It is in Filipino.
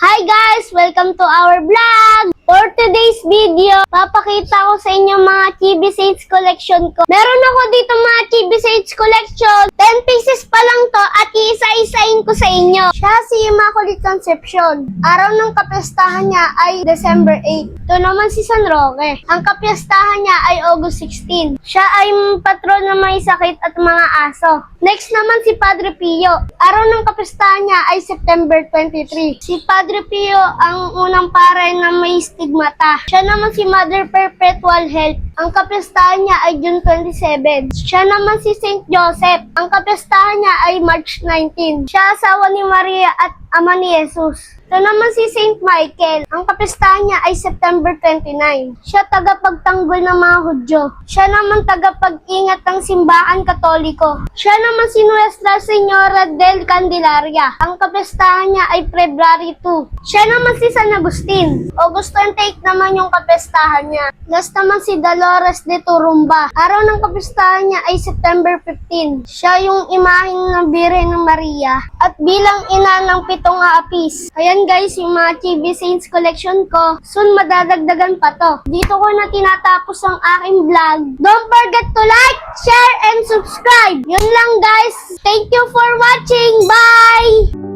Hi guys! Welcome to our vlog! For today's video, papakita ko sa inyo mga Chibi Saints collection ko. Meron ako dito mga Chibi Saints collection. 10 pieces pa lang to at iisa-isain ko sa inyo. Siya si Immaculate Conception. Araw ng kapistahan niya ay December 8. Ito naman si San Roque. Ang kapistahan niya ay August 16. Siya ay patron na may sakit at mga aso. Next naman si Padre Pio. Araw ng kapistahan niya ay September 23. Si Padre Pio ang unang pare na may stigmata. Siya naman si Mother Perpetual Health. Ang kapistahan niya ay June 27. Siya naman si Saint Joseph. Ang kapistahan niya ay March 19. Siya asawa ni Maria at ama ni Jesus. Ito naman si Saint Michael. Ang kapistahan niya ay September 29. Siya tagapagtanggol ng mga Hudyo. Siya naman tagapag-ingat ng simbahan Katoliko. Siya naman si Nuestra Señora del Candelaria. Ang kapistahan niya ay February 2. Siya naman si San Agustin. August 28 naman yung kapistahan niya. Last naman si Dolores de Turumba. Araw ng kapistahan niya ay September 15. Siya yung imaheng ng Birhen ng Maria at bilang ina ng 7 aapis. Ayan guys, yung mga Chibi Saints collection ko. Soon madadagdagan pa to. Dito ko na tinatapos ang aking vlog. Don't forget to like, share, and subscribe. Yun lang guys. Thank you for watching. Bye!